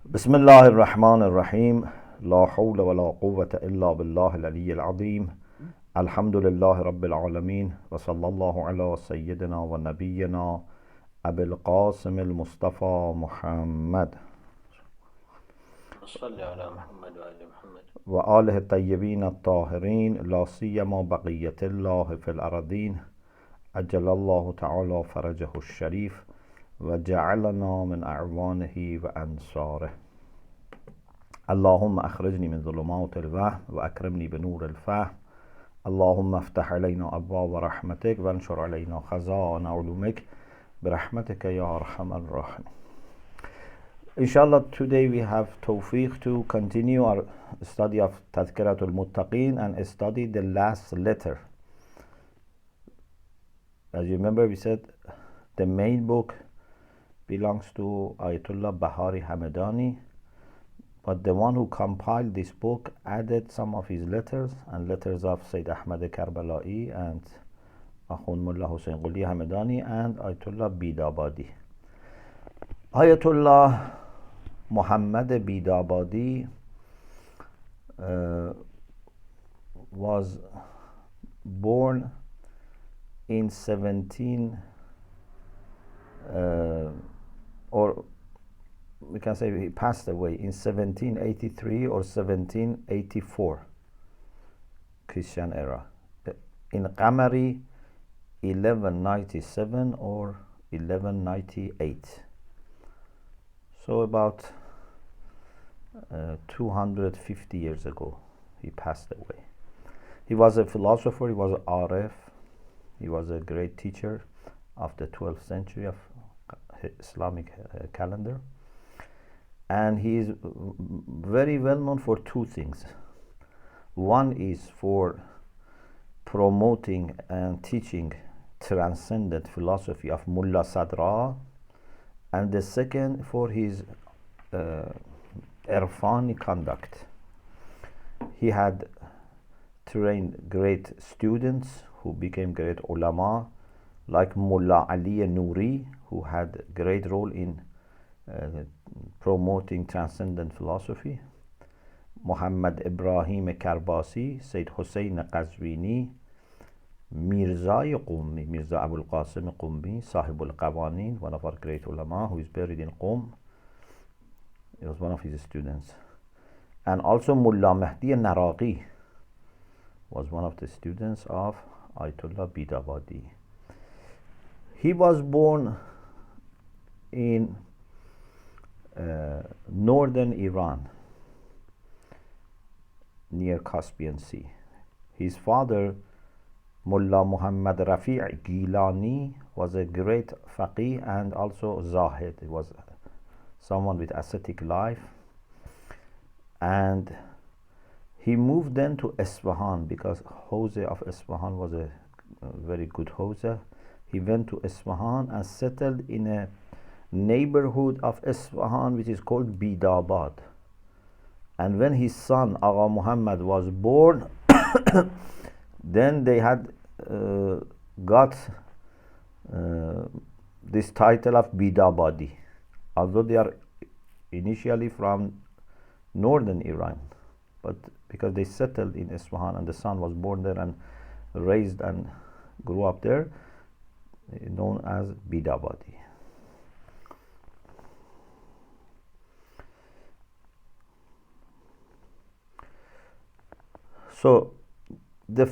بسم الله الرحمن الرحيم لا حول ولا قوة إلا بالله العلي العظيم الحمد لله رب العالمين وصلى الله على سيدنا ونبينا أبي القاسم المصطفى محمد صل على محمد وآل محمد وآله الطيبين الطاهرين لا سيما بقية الله في الأرضين أجل الله تعالى فرجه الشريف وجعلنا من أعوانه وأنصاره اللهم أخرجني من ظلمات الوهم وأكرمني بنور الفهم اللهم افتح علينا أبواب رحمتك وانشر علينا خزائن علومك برحمتك يا أرحم الراحمين. Inshallah, today we have tawfiq to continue our study of Tadhkirat al-Muttaqin and study the last letter. As you remember, we said the main book belongs to Ayatollah Bahari Hamadani, but the one who compiled this book added some of his letters and letters of Sayyid Ahmad Karbala'i and Akhund Mullah Hussein Quli Hamadani and Ayatollah Abadi. Ayatollah Muhammad Abadi was born in 17 or we can say he passed away in 1783 or 1784 Christian era, in Qamari 1197 or 1198, so about 250 years ago he passed away. He was a philosopher, he was an Arif, he was a great teacher of the 12th century of Islamic calendar, and he is very well known for two things. One is for promoting and teaching transcendent philosophy of Mullah Sadra, and the second for his irfani conduct. He had trained great students who became great ulama, like Mullah Ali Nouri, who had great role in promoting transcendent philosophy, Muhammad Ibrahim Karbasi, Sayyid Hussein Qazwini, Mirza Qummi, Mirza Abul Qasim Qummi, Sahib al-Qawanin, one of our great ulama who is buried in Qum. He was one of his students. And also Mullah Mahdi Naraqi was one of the students of Ayatollah Abadi. He was born in northern Iran, near Caspian Sea. His father, Mullah Muhammad Rafi' Gilani, was a great faqih and also zahid. He was someone with ascetic life, and he moved then to Isfahan because Hawza of Isfahan was a very good Hawza. He went to Isfahan and settled in a neighborhood of Isfahan which is called Bidabad. And when his son Agha Muhammad was born, then they had got this title of Bidabadi, although they are initially from northern Iran, but because they settled in Isfahan and the son was born there and raised and grew up there, known as Bidabadi. So the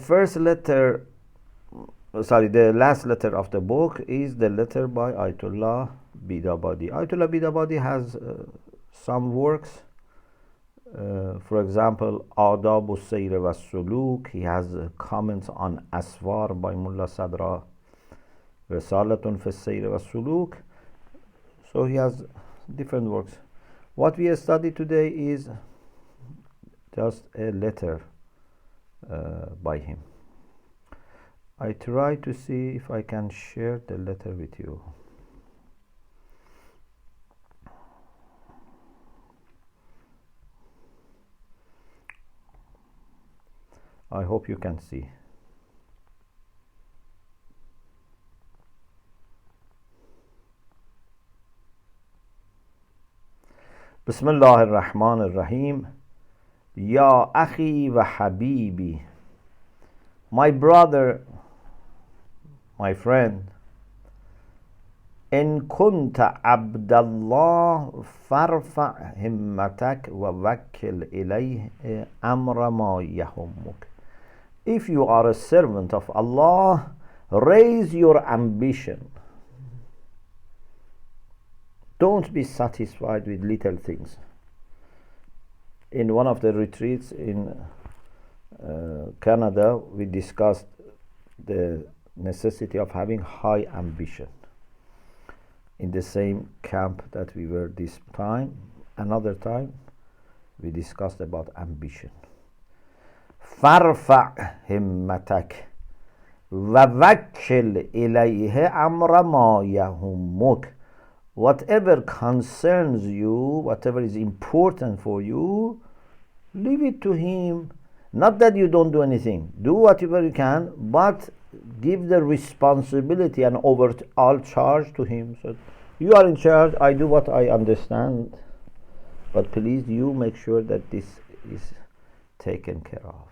last letter of the book is the letter by Ayatollah Abadi. Ayatollah Abadi has some works. For example, Adab al-Sayr wa Suluk. He has comments on Aswar by Mullah Sadra, Risalatun fi Sayr wa Suluk. So he has different works. What we study today is just a letter by him. I try to see if I can share the letter with you. I hope you can see. بسم الله الرحمن الرحیم. یا اخی و حبیبی. My brother, my friend, إن كنت عبد الله فارفع همتك ووكل إليه أمر ما يهمك. If you are a servant of Allah, raise your ambition. Don't be satisfied with little things. In one of the retreats in Canada, we discussed the necessity of having high ambition. In the same camp that we were this time, another time, we discussed about ambition. فارفع همتك ووكل إليه أمر ما يهمك. Whatever concerns you, whatever is important for you, leave it to him. Not that you don't do anything. Do whatever you can, but give the responsibility and overall charge to him. So you are in charge, I do what I understand, but please you make sure that this is taken care of.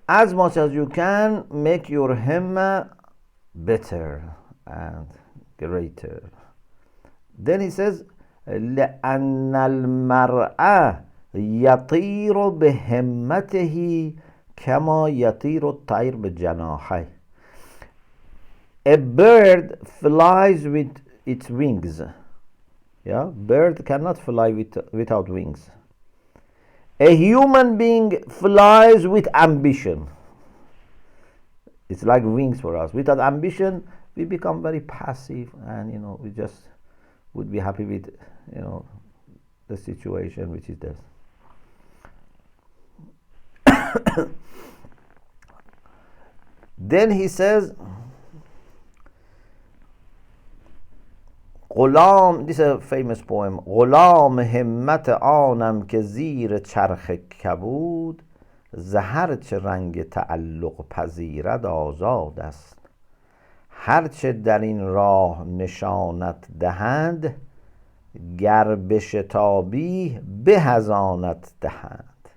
As much as you can, make your himma better and greater. Then he says, لأن المرء يطير بهمته كما يطير الطير بجناحيه. A bird flies with its wings. Yeah, bird cannot fly without wings. A human being flies with ambition. It's like wings for us. Without ambition, we become very passive, and we just would be happy with the situation which is there. Then he says, غلام, this is a famous poem. غلام همت آنم که زیر چرخ کبود، ز هرچه رنگ تعلق پذیرد آزاد است. هرچه در این راه نشانت دهند، گر بشتابی به از آنت دهند.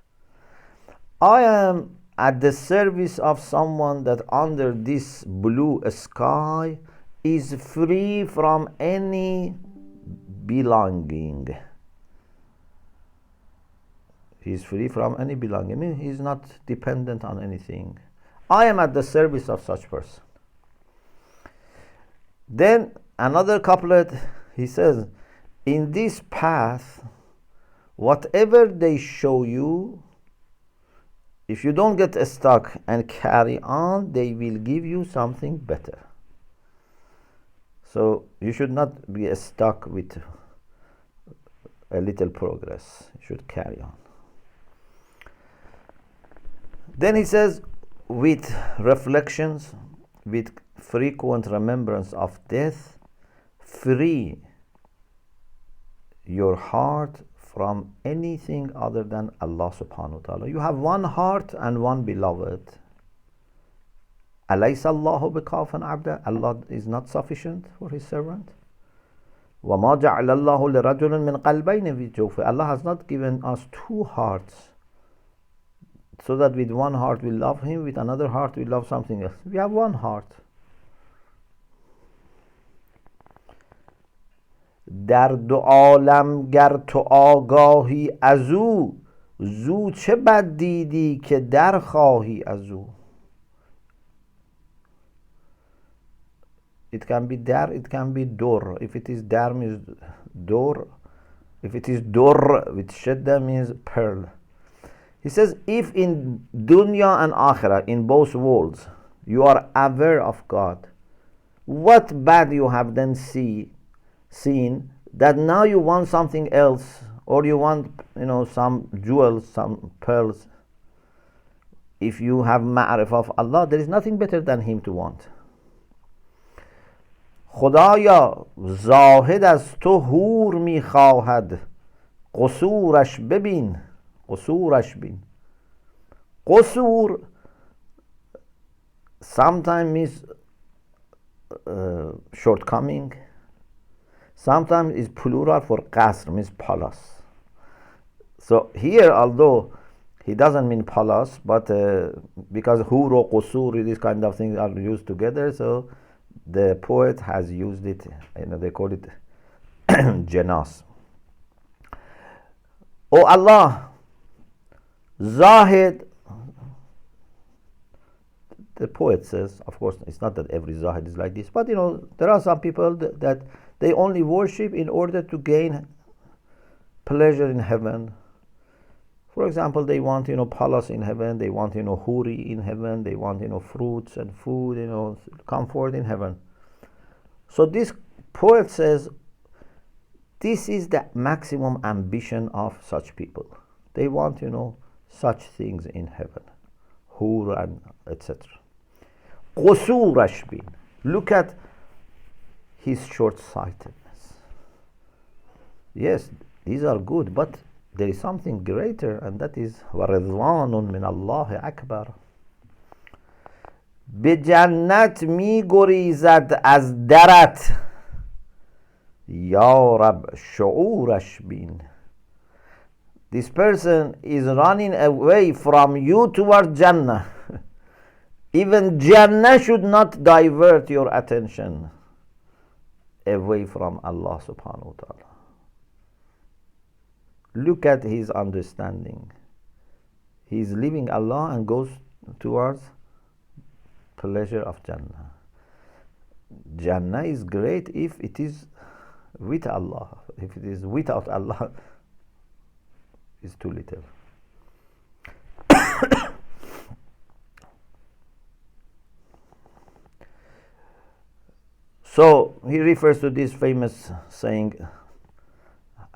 I am at the service of someone that under this blue sky is free from any belonging. He is free from any belonging. I mean, he is not dependent on anything. I am at the service of such person. Then another couplet, he says, in this path, whatever they show you, if you don't get stuck and carry on, they will give you something better. So you should not be stuck with a little progress. You should carry on. Then he says, with reflections, with frequent remembrance of death, free your heart from anything other than Allah subhanahu wa ta'ala. You have one heart and one beloved. أَلَيْسَ اللَّهُ بِكَافٍ عَبْدًا. Allah is not sufficient for his servant. وَمَا جَعْلَ اللَّهُ لِرَجُلٍ مِّنْ قَلْبَيْنِ فِي جَوْفِهِ. Allah has not given us two hearts, so that with one heart we love him, with another heart we love something else. We have one heart. در دو عالم گر تو آگاهی ازو، زو چه بد دیدی که در خواهی ازو. It can be dar, it can be dor. If it is dar means dor. If it is dor with shadda means pearl. He says, if in dunya and akhirah, in both worlds, you are aware of God, what bad you have then seen that now you want something else, or you want some jewels, some pearls. If you have ma'rif of Allah, there is nothing better than him to want. خدایا زاهد از تو حور میخواهد، قصورش ببین، قصورش بین. قصور sometimes means shortcoming, Sometimes is plural for qasr, means palace. So here, although he doesn't mean palace, but because hur, qusur, these kind of things are used together, so the poet has used it, they call it jenas. Oh Allah, Zahid, the poet says, of course, it's not that every Zahid is like this, but there are some people that they only worship in order to gain pleasure in heaven. For example, they want, palace in heaven, they want, huri in heaven, they want, fruits and food, comfort in heaven. So this poet says, this is the maximum ambition of such people. They want, such things in heaven, hur and etc. Qusurash bin. Look at his short-sightedness. Yes, these are good, but there is something greater, and that is وَرِضْوَانٌ مِّنَ اللَّهِ أَكْبَرُ. به جنت می گریزد از درت یا رب شعورش بین. This person is running away from you toward Jannah. Even Jannah should not divert your attention away from Allah subhanahu wa ta'ala. Look at his understanding. He is leaving Allah and goes towards pleasure of Jannah. Jannah is great if it is with Allah. If it is without Allah, it's too little. So he refers to this famous saying,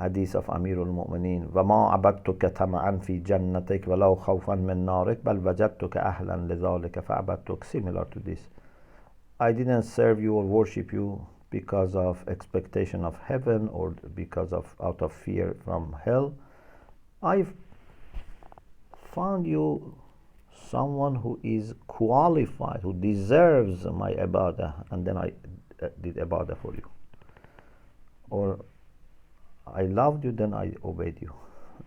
hadith of Amirul Mu'mineen, وَمَا عَبَدْتُكَ تَمَعًا فِي جَنَّتِكَ وَلَوْ خَوْفًا مِنْ نَارِكَ بَلْ وَجَدْتُكَ أَهْلًا لِذَلِكَ فَعَبَدْتُكَ. Similar to this. I didn't serve you or worship you because of expectation of heaven or because of out of fear from hell. I found you someone who is qualified, who deserves my ibadah, and then I did ibadah for you. Or I loved you, then I obeyed you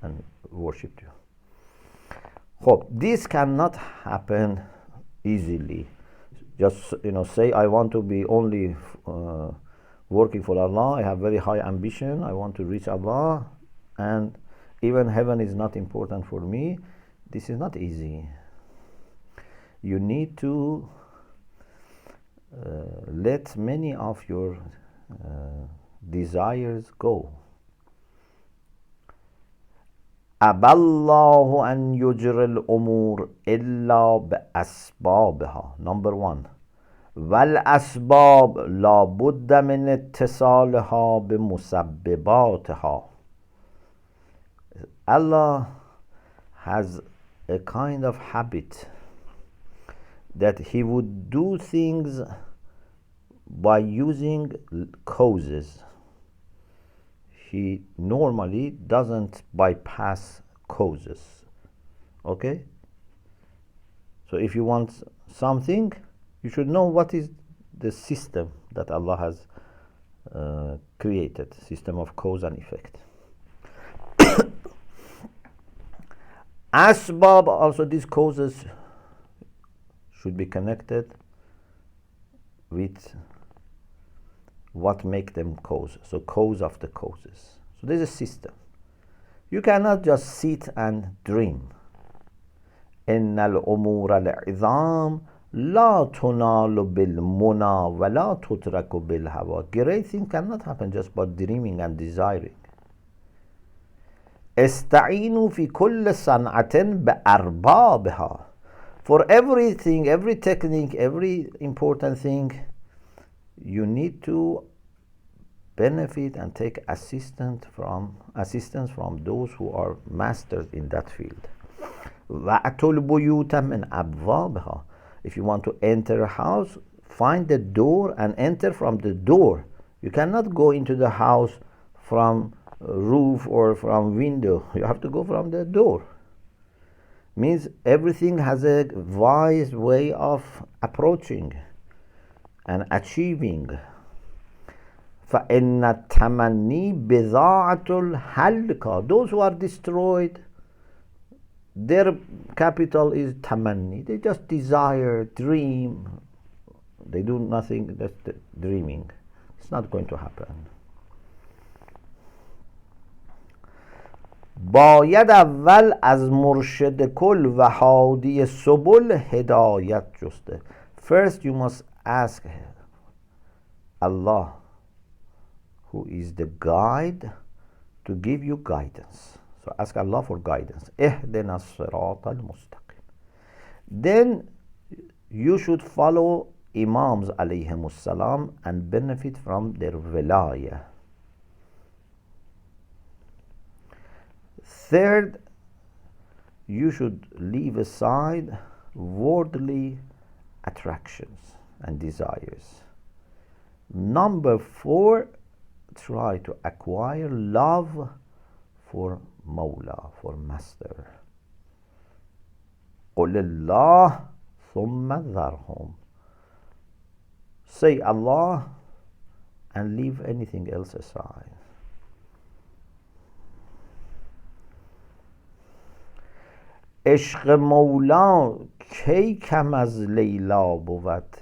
and worshipped you. Hope this cannot happen easily. Just say I want to be only working for Allah. I have very high ambition. I want to reach Allah, and even heaven is not important for me. This is not easy. You need to let many of your desires go. أبى الله أن يجري الأمور إلا بأسبابها. Number one. والأسباب لا بد من اتصالها بمسبباتها. Allah has a kind of habit that he would do things by using causes. He normally doesn't bypass causes. Okay? So if you want something, you should know what is the system that Allah has created, system of cause and effect. Asbab, also these causes should be connected with what make them cause. So cause of the causes. So there's a system. You cannot just sit and dream. إن الأمور العظام لا تنال بالمنى ولا تترك بالهوى. Great things cannot happen just by dreaming and desiring. استعينوا في كل صنعة بأربابها. For everything, every technique, every important thing, you need to benefit and take assistance from those who are masters in that field. وَأَتُوا الْبُيُوتَ مِنْ أَبْوَابِهَا. If you want to enter a house, find the door and enter from the door. You cannot go into the house from roof or from window. You have to go from the door. Means everything has a wise way of approaching and achieving. فَإِنَّ التَّمَنِّي بِضَاعَةُ الْهَلْكَةِ. Those who are destroyed, their capital is tamanni. They just desire, dream. They do nothing, just dreaming. It's not going to happen. باید اول از مرشد کل و هادی سبل هدایت جسته. First you must ask Allah, who is the guide, to give you guidance. So ask Allah for guidance. اهدنا الصراط المستقيم. Then you should follow Imams alayhim salam and benefit from their wilayah. Third, you should leave aside worldly attractions and desires. Number 4, try to acquire love for Mawla, for Master. قُلِ اللَّهِ ثُمَّ ذَرْهُمْ. Say Allah and leave anything else aside. عشق مولا کی کم از لیلا بود،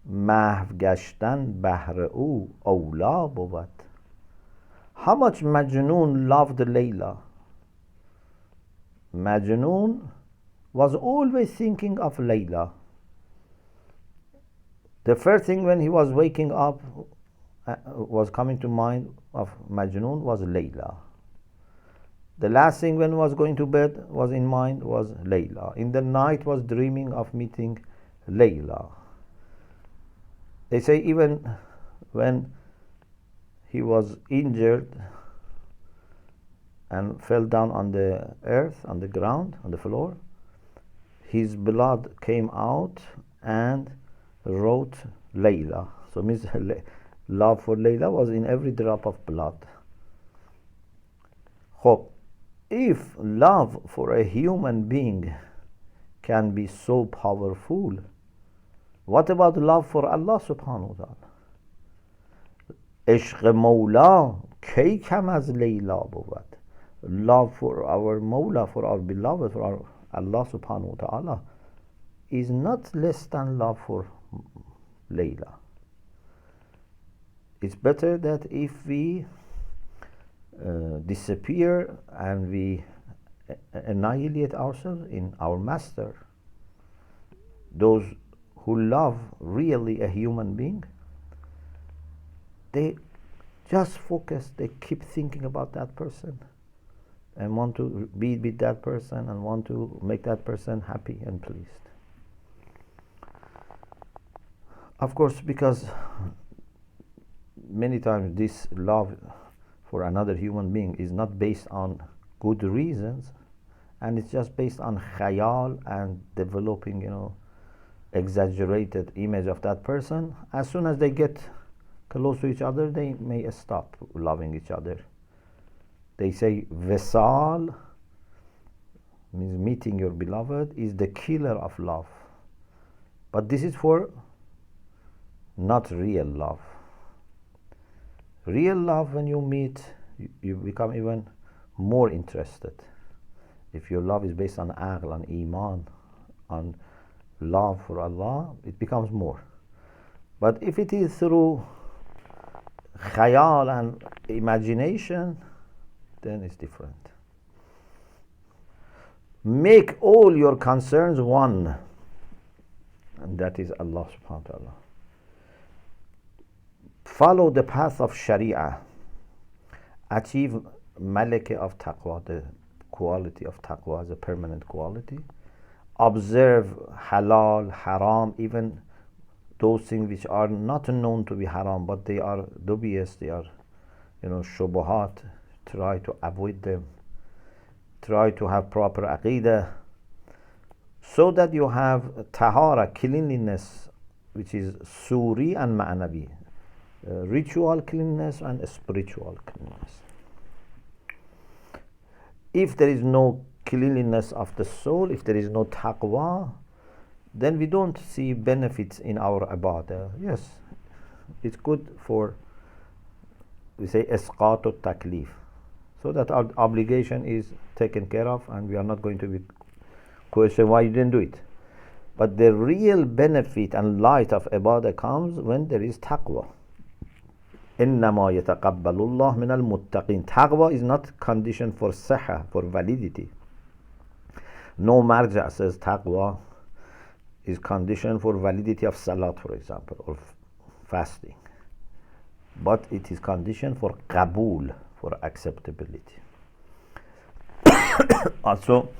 محو گشتن بهر او اولا بود. How much Majnun loved Layla. Majnun was always thinking of Layla. The first thing when he was waking up was coming to mind of Majnun was Layla. The last thing when he was going to bed was in mind was Layla. In the night was dreaming of meeting Layla. They say even when he was injured and fell down on the earth, on the ground, on the floor, his blood came out and wrote Layla. So means love for Layla was in every drop of blood. Hope. If love for a human being can be so powerful, what about love for Allah subhanahu wa ta'ala? عشق مولا کی کم از لیلا بود. Love for our Mawla, for our beloved, for our Allah subhanahu wa ta'ala is not less than love for Layla. It's better that if we disappear and we annihilate ourselves in our Master. Those who love really a human being, they just focus, they keep thinking about that person and want to be with that person and want to make that person happy and pleased. Of course, because many times this love for another human being is not based on good reasons, and it's just based on khayal and developing, exaggerated image of that person. As soon as they get close to each other, they may stop loving each other. They say Vesal means meeting your beloved is the killer of love. But this is for not real love. Real love, when you meet, you become even more interested. If your love is based on aql, on iman, on love for Allah, it becomes more. But if it is through khayal and imagination, then it's different. Make all your concerns one, and that is Allah subhanahu wa ta'ala. Follow the path of Sharia. Achieve malaka of taqwa, the quality of taqwa as a permanent quality. Observe halal, haram, even those things which are not known to be haram, but they are dubious, they are, shubuhat. Try to avoid them. Try to have proper aqidah, so that you have tahara, cleanliness, which is suri and ma'navi. Ritual cleanliness and spiritual cleanliness. If there is no cleanliness of the soul, if there is no taqwa, then we don't see benefits in our ibadah. Yes, It's good for, we say, isqat taklif, so that our obligation is taken care of and we are not going to be questioned why you didn't do it. But the real benefit and light of ibadah comes when there is taqwa. إِنَّمَا يَتَقَبَّلُ اللَّهُ مِنَ الْمُتَّقِينَ. Taqwa is not condition for sihha, for validity. No marja says taqwa is condition for validity of salat, for example, or fasting. But it is condition for qabul, for acceptability. Also,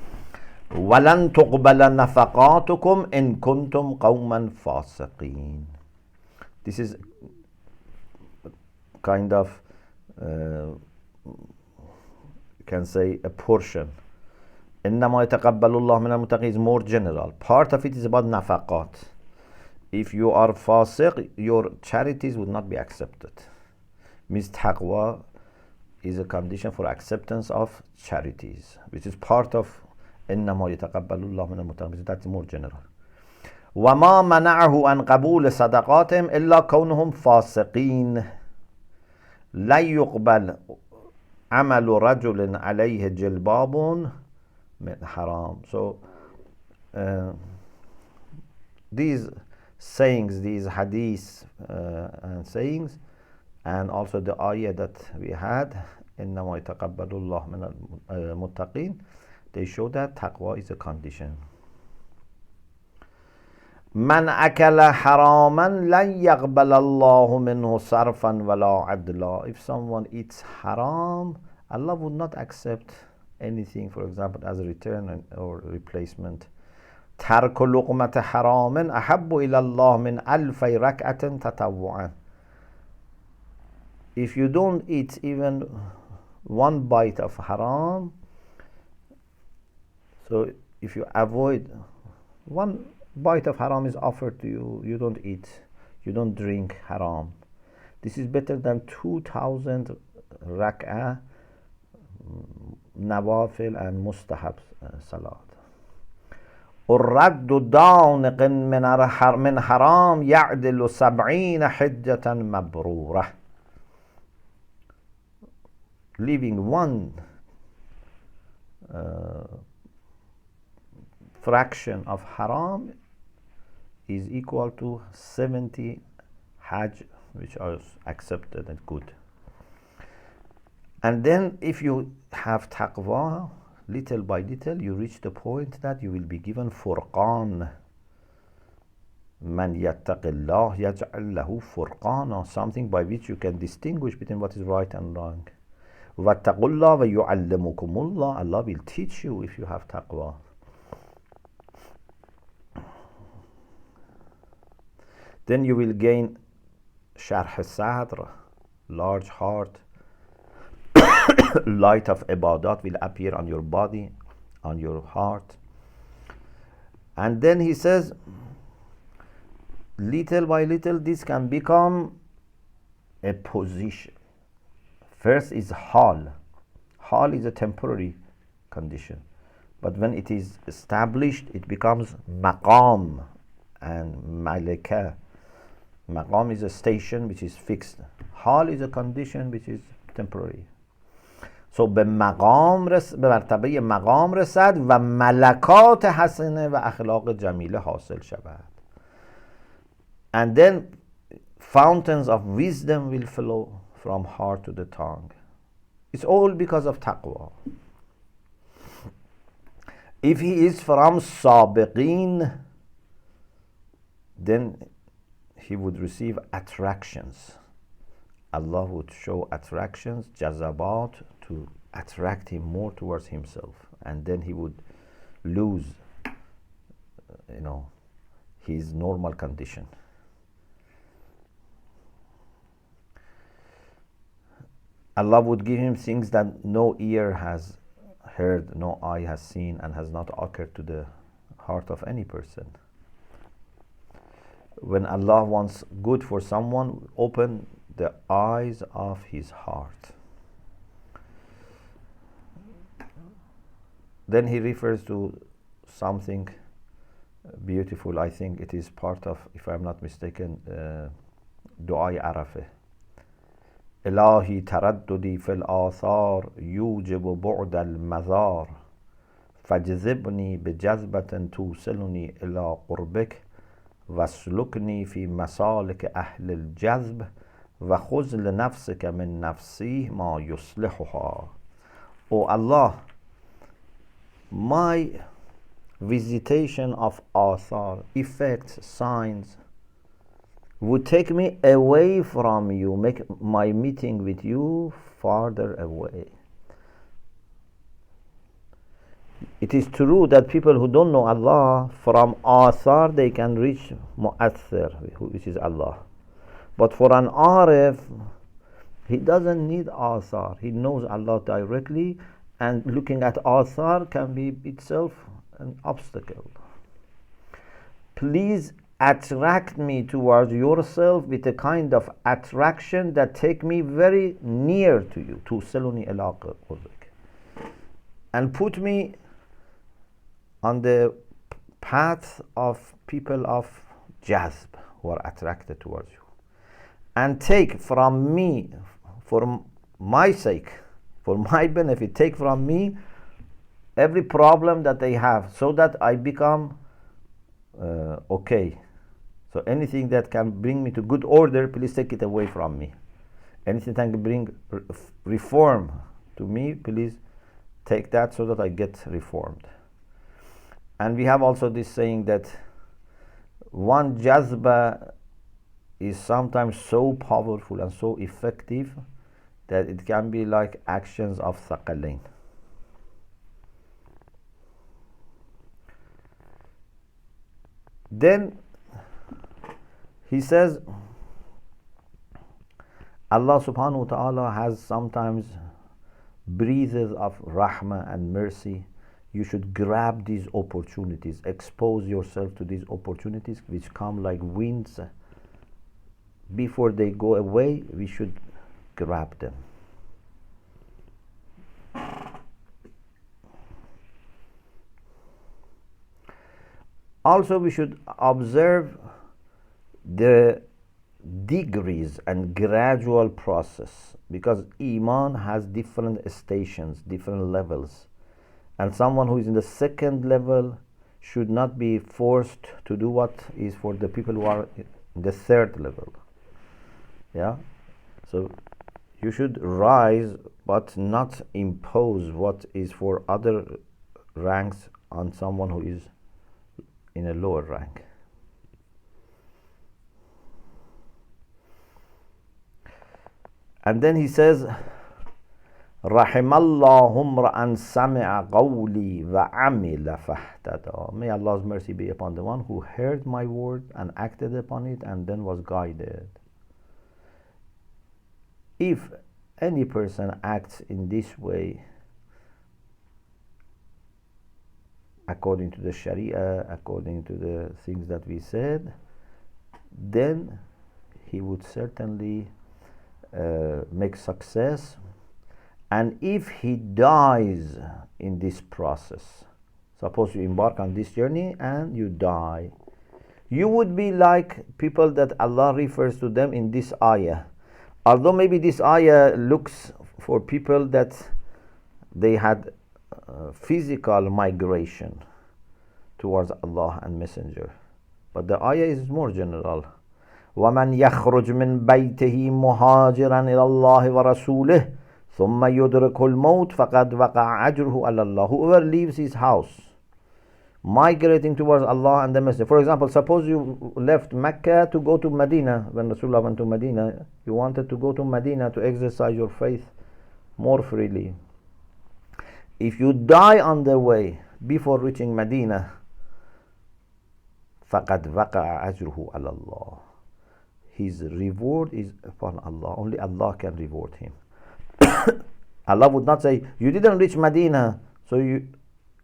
وَلَن تُقْبَلَ نَفَقَاتُكُمْ إِن كُنتُمْ قَوْمًا فَاسِقِينَ. This is kind of, you can say, a portion. إِنَّمَا يَتَقَبَّلُ اللَّهُ مِنَ الْمُتَّقِينَ is more general. Part of it is about nafaqat. If you are fasiq, your charities would not be accepted. Means taqwa is a condition for acceptance of charities, which is part of إِنَّمَا يَتَقَبَّلُ اللَّهُ مِنَ الْمُتَّقِينَ. That's more general. وَمَا مَنَعَهُ عَنْ قَبُولِ صَدَقَاتِهِمْ إِلَّا كَوْنُهُمْ فَاسِقِينَ لَن يُقْبَلْ عَمَلُ رَجُلٍ عَلَيْهِ جِلْبَابٌ مِنْ حَرَامٍ. So these sayings, these hadiths and sayings, and also the ayah that we had, إِنَّمَا يَتَقَبَّلُ اللَّهُ مِنَ الْمُتَّقِينَ, they show that taqwa is a condition. مَنْ أَكَلَ حَرَامًا لَنْ يَقْبَلَ اللَّهُ مِنْهُ صَرْفًا وَلَا عَدْلًا. If someone eats haram, Allah would not accept anything, for example, as a return or replacement. تَرْكُ لُقْمَةَ حَرَامٍ أَحَبُّ إِلَى اللَّهِ مِنْ أَلْفَيْ رَكْعَةٍ تَطَوُّعًا. If you don't eat even one bite of haram, so if you avoid one bite of haram is offered to you, you don't eat, you don't drink haram, this is better than 2,000 rak'ah nawafil and mustahab salat. الرد دانق من حرام يعدل 70 حجة مبرورة. Leaving one fraction of haram is equal to 70 hajj, which are accepted and good. And then if you have taqwa, little by little you reach the point that you will be given furqan. Man yattaqillah yaj'al lahu furqana, something by which you can distinguish between what is right and wrong. Wattaqullah wa yu'allimukumullah, Allah will teach you if you have taqwa. Then you will gain sharh sadr, large heart. Light of ibadat will appear on your body, on your heart. And then he says, little by little this can become a position. First is hal. Hal is a temporary condition, but when it is established, it becomes maqam and malika. Maqam is a station which is fixed. Hal is a condition which is temporary. So به مرتبه مقام رسد و ملکات حسنه و اخلاق جمیله حاصل شود. And then fountains of wisdom will flow from heart to the tongue. It's all because of taqwa. If he is from sabiqeen, then he would receive attractions. Allah would show attractions, jazabat, to attract him more towards himself, and then he would lose, his normal condition. Allah would give him things that no ear has heard, no eye has seen, and has not occurred to the heart of any person. When Allah wants good for someone, open the eyes of his heart. Then he refers to something beautiful. I think it is part of, if I'm not mistaken, دعای عرفه. الهی ترددی فی الآثار یوجب بعد المزار فجذبنی بجذبة توصلنی الی قربک واسلکنی فی مسالک اهل الجذب و خذ لنفسک من نفسی ما یصلحها. O Allah, my visitation of athar, effects, signs, would take me away from you, make my meeting with you farther away. It is true that people who don't know Allah, from athar they can reach mu'athir, which is Allah. But for an arif, he doesn't need athar. He knows Allah directly, and looking at athar can be itself an obstacle. Please attract me towards yourself with a kind of attraction that take me very near to you, to saluni ila qurbik, and put me on the path of people of jazb, who are attracted towards you, and take from me, for my sake, for my benefit, take from me every problem that they have, so that I become okay. So anything that can bring me to good order, please take it away from me. Anything that can bring reform to me, please take that so that I get reformed. And we have also this saying that one jazba is sometimes so powerful and so effective that it can be like actions of thaqalain. Then he says, Allah subhanahu wa ta'ala has sometimes breezes of rahmah and mercy. You should grab these opportunities, expose yourself to these opportunities which come like winds. Before they go away, we should grab them. Also, we should observe the degrees and gradual process, because Iman has different stations, different levels, and someone who is in the second level should not be forced to do what is for the people who are in the third level. Yeah, so you should rise but not impose what is for other ranks on someone who is in a lower rank. And then he says, Rahimallahu imra'an sami'a qawli wa amila fahtada. May Allah's mercy be upon the one who heard my word and acted upon it and then was guided. If any person acts in this way, according to the Sharia, according to the things that we said, then he would certainly make success. And if he dies in this process, suppose you embark on this journey and you die, you would be like people that Allah refers to them in this ayah. Although maybe this ayah looks for people that they had physical migration towards Allah and Messenger, but the ayah is more general. وَمَنْ يَخْرُجْ مِنْ بَيْتِهِ مُهَاجِرًا إِلَى اللَّهِ وَرَسُولِهِ ثُمَّ يُدْرِكُ الْمَوْتِ فَقَدْ وَقَعَ أَجْرُهُ عَلَى اللَّهِ. Whoever leaves his house migrating towards Allah and the Messenger. For example, suppose you left Mecca to go to Medina. When Rasulullah went to Medina, you wanted to go to Medina to exercise your faith more freely. If you die on the way before reaching Medina, فَقَدْ وَقَعَ أَجْرُهُ عَلَى اللَّهِ. His reward is upon Allah. Only Allah can reward him. Allah would not say, you didn't reach Medina, so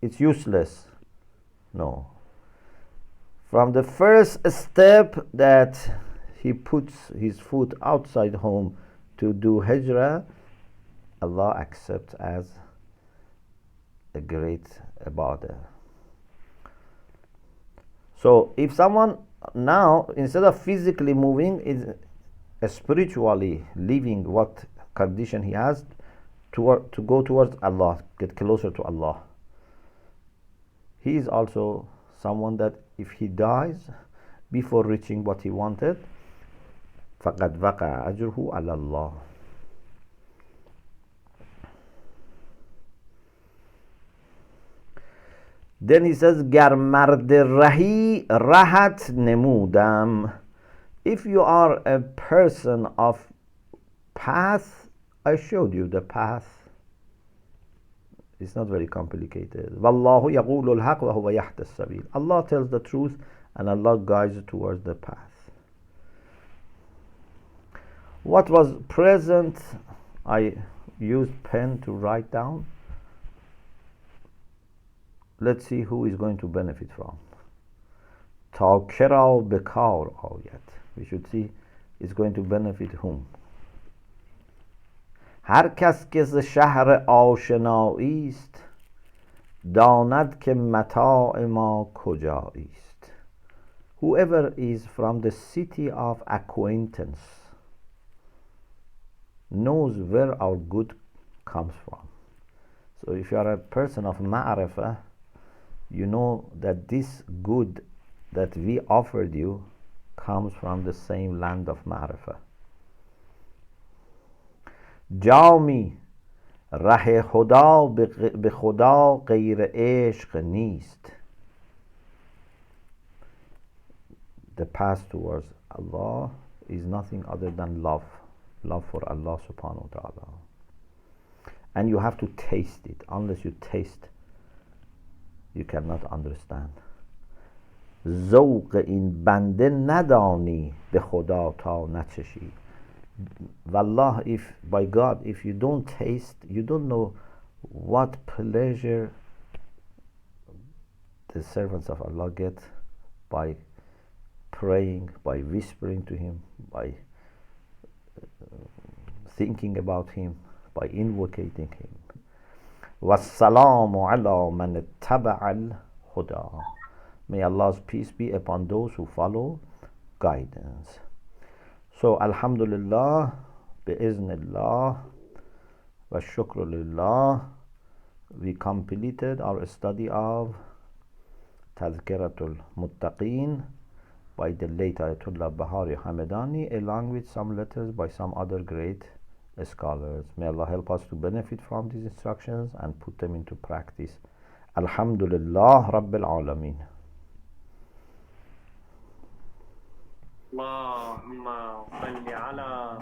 it's useless. No. From the first step that he puts his foot outside home to do hijrah, Allah accepts as a great ibadah. So if someone now, instead of physically moving, spiritually leaving what condition he has to go towards Allah, get closer to Allah. He is also someone that if he dies before reaching what he wanted, فَقَدْ وَقَعَ أَجْرُهُ عَلَى اللَّهِ. Then he says, گر مرد رهی رهت نمودم. If you are a person of path, I showed you the path. It's not very complicated. وَاللَّهُ يَقُولُ الْحَقْ وَهُوَ يَهْدِي السَّبِيلَ. Allah tells the truth and Allah guides you towards the path. What was present, I used pen to write down. Let's see who is going to benefit from. تا کرا به کار آید. We should see it's going to benefit whom. هر کس که ز شهر آشنایی است داند که متاع ما کجایی است. Whoever is from the city of acquaintance knows where our good comes from. So if you are a person of ma'rifah, you know that this good that we offered you comes from the same land of ma'rifah. جامی ره خدا به خدا غیر عشق نیست. The path towards Allah is nothing other than love for Allah subhanahu wa ta'ala. And you have to taste it. Unless you taste, you cannot understand. ذوق این بنده ندانی به خدا تا نچشی. Wallah, if by God, if you don't taste, you don't know what pleasure the servants of Allah get by praying, by whispering to Him, by thinking about Him, by invocating Him. وَالسَّلَامُ عَلَى مَنِ اتَّبَعَ الْهُدَى. May Allah's peace be upon those who follow guidance. So, alhamdulillah, bi'iznillah, wa shukru lillah, we completed our study of Tadhkirat al-Muttaqin by the late Ayatollah Bahari Hamedani, along with some letters by some other great scholars. May Allah help us to benefit from these instructions and put them into practice. Alhamdulillah Rabbil Alameen. اللهم صل على